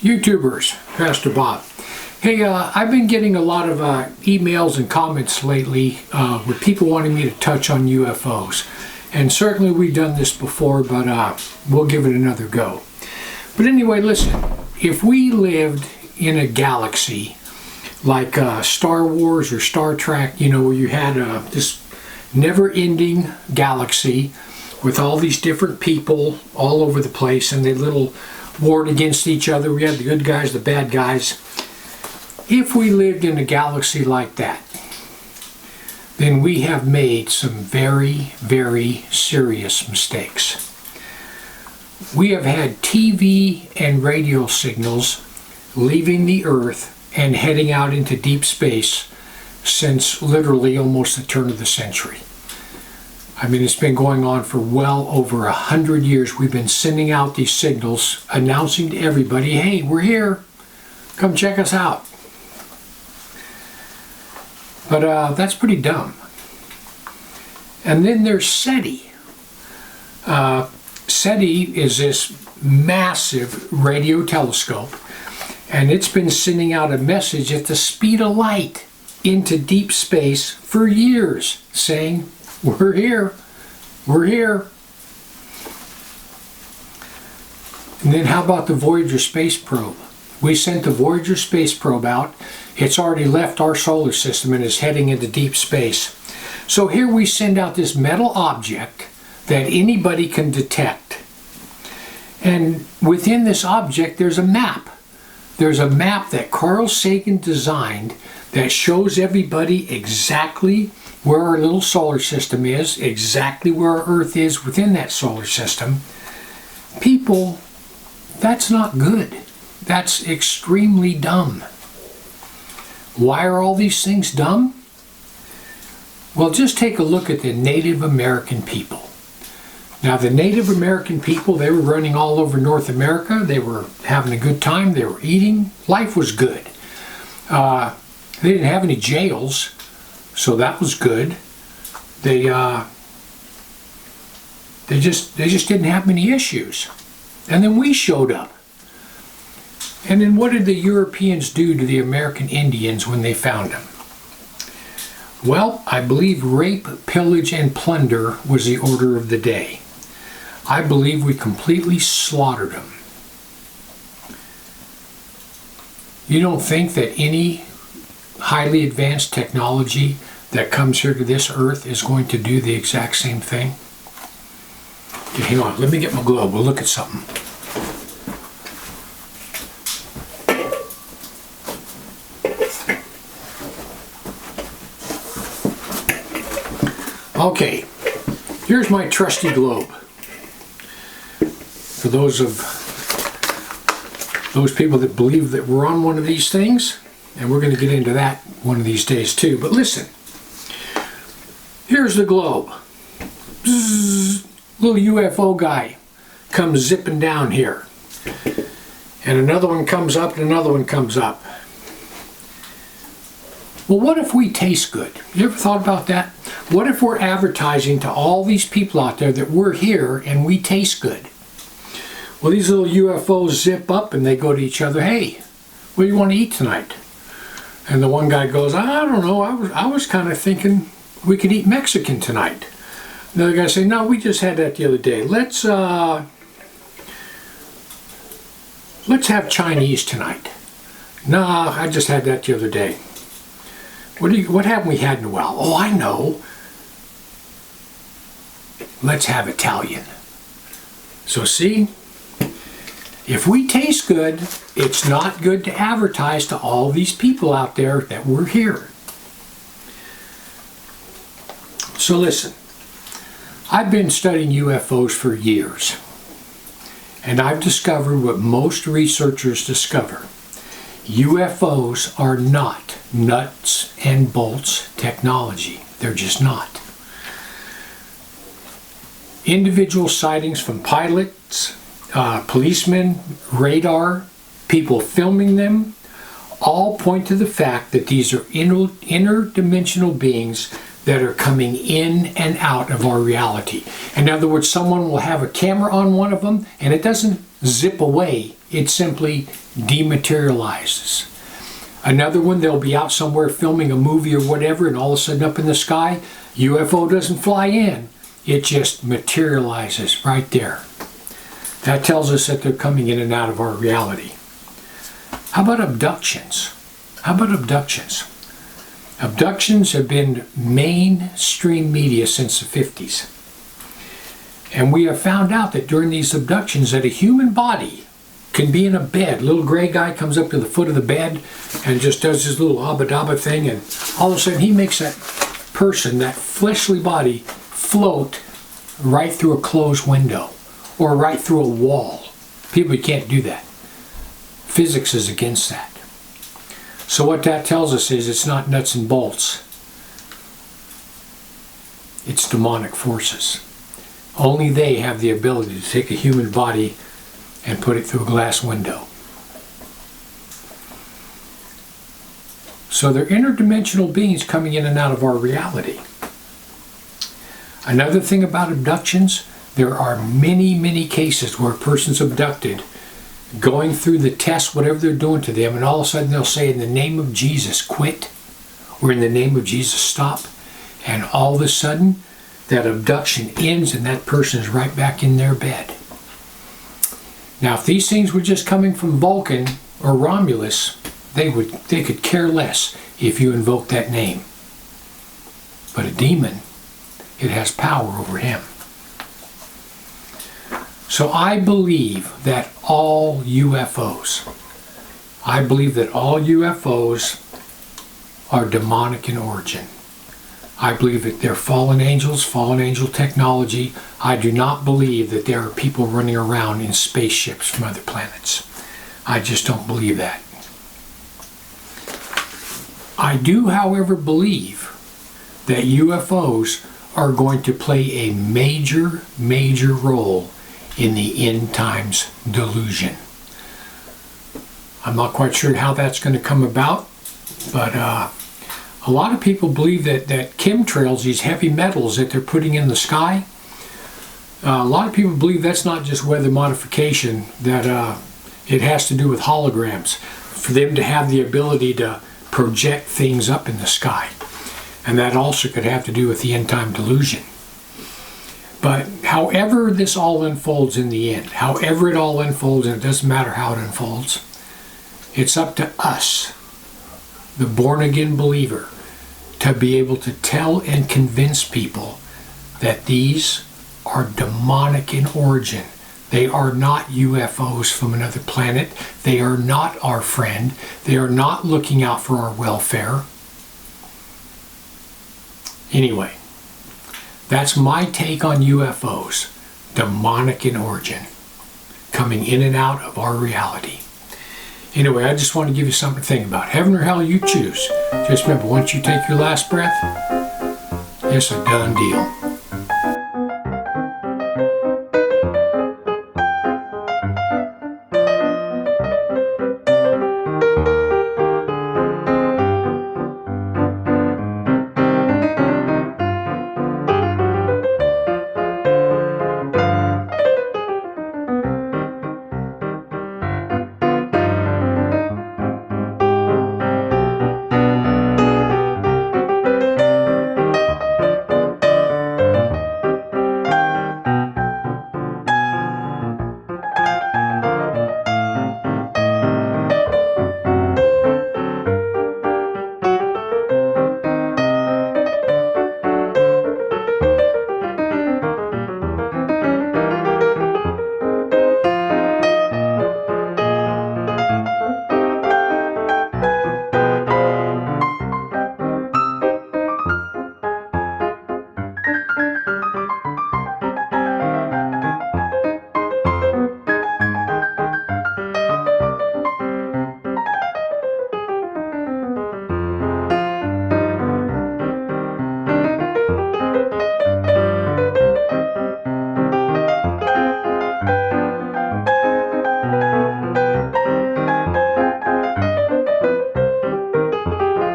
YouTubers, Pastor Bob. Hey, I've been getting a lot of emails and comments lately with people wanting me to touch on UFOs. And certainly we've done this before, but we'll give it another go. But anyway, listen, if we lived in a galaxy like Star Wars or Star Trek, you know, where you had this never-ending galaxy with all these different people all over the place, and they little warred against each other. We had the good guys, the bad guys. If we lived in a galaxy like that, then we have made some very, very serious mistakes. We have had TV and radio signals leaving the Earth and heading out into deep space since literally almost the turn of the century. I mean, it's been going on for well over 100 years. We've been sending out these signals, announcing to everybody, hey, we're here. Come check us out. But that's pretty dumb. And then there's SETI. SETI is this massive radio telescope, and it's been sending out a message at the speed of light into deep space for years, saying, we're here, we're here. And then how about the Voyager space probe? We sent the Voyager space probe out. It's already left our solar system and is heading into deep space. So here we send out this metal object that anybody can detect. And within this object there's a map. There's a map that Carl Sagan designed that shows everybody exactly where our little solar system is, exactly where our Earth is within that solar system. People, that's not good. That's extremely dumb. Why are all these things dumb? Well, just take a look at the Native American people. Now, the Native American people, they were running all over North America. They were having a good time. They were eating. Life was good. They didn't have any jails, so that was good. They just didn't have many issues. And then we showed up. And then what did the Europeans do to the American Indians when they found them? Well, I believe rape, pillage, and plunder was the order of the day. I believe we completely slaughtered them. You don't think that any highly advanced technology that comes here to this Earth is going to do the exact same thing? Okay, hang on, let me get my globe. We'll look at something. Okay, here's my trusty globe. For those people that believe that we're on one of these things, and we're going to get into that one of these days too. But listen, here's the globe. Bzzz, little UFO guy comes zipping down here. And another one comes up and another one comes up. Well, what if we taste good? You ever thought about that? What if we're advertising to all these people out there that we're here and we taste good? Well, these little UFOs zip up and they go to each other, hey, what do you want to eat tonight? And the one guy goes, I don't know, I was kind of thinking we could eat Mexican tonight. The other guy say, no, we just had that the other day. Let's have Chinese tonight. Nah, I just had that the other day. What haven't we had in a while? Oh, I know. Let's have Italian. So see, if we taste good, it's not good to advertise to all these people out there that we're here. So listen, I've been studying UFOs for years, and I've discovered what most researchers discover. UFOs are not nuts and bolts technology. They're just not. Individual sightings from pilots, policemen, radar, people filming them, all point to the fact that these are interdimensional beings that are coming in and out of our reality. In other words, someone will have a camera on one of them and it doesn't zip away it simply dematerializes. Another one, they'll be out somewhere filming a movie or whatever, and all of a sudden up in the sky, UFO doesn't fly in. It just materializes right there. That tells us that they're coming in and out of our reality. How about abductions? How about abductions? Abductions have been mainstream media since the 50s. And we have found out that during these abductions that a human body can be in a bed. Little gray guy comes up to the foot of the bed and just does his little abba dabba thing, and all of a sudden he makes that person, that fleshly body, float right through a closed window or right through a wall. People, you can't do that. Physics is against that. So what that tells us is it's not nuts and bolts. It's demonic forces. Only they have the ability to take a human body and put it through a glass window. So they're interdimensional beings coming in and out of our reality. Another thing about abductions, there are many, many cases where a person's abducted, going through the test, whatever they're doing to them, and all of a sudden they'll say, in the name of Jesus, quit, or in the name of Jesus, stop, and all of a sudden that abduction ends and that person is right back in their bed. Now, if these things were just coming from Vulcan or Romulus, they could care less if you invoke that name. But a demon, it has power over him. So I believe that all UFOs are demonic in origin. I believe that they're fallen angels, fallen angel technology. I do not believe that there are people running around in spaceships from other planets. I just don't believe that. I do, however, believe that UFOs are going to play a major, major role in the end times delusion. I'm not quite sure how that's going to come about, but a lot of people believe that chemtrails, these heavy metals that they're putting in the sky, a lot of people believe that's not just weather modification, that it has to do with holograms, for them to have the ability to project things up in the sky. And that also could have to do with the end time delusion. But however this all unfolds in the end, however it all unfolds, and it doesn't matter how it unfolds, it's up to us, the born-again believer, to be able to tell and convince people that these are demonic in origin. They are not UFOs from another planet. They are not our friend. They are not looking out for our welfare. Anyway, that's my take on UFOs, demonic in origin, coming in and out of our reality. Anyway, I just want to give you something to think about. Heaven or hell, you choose. Just remember, once you take your last breath, it's a done deal.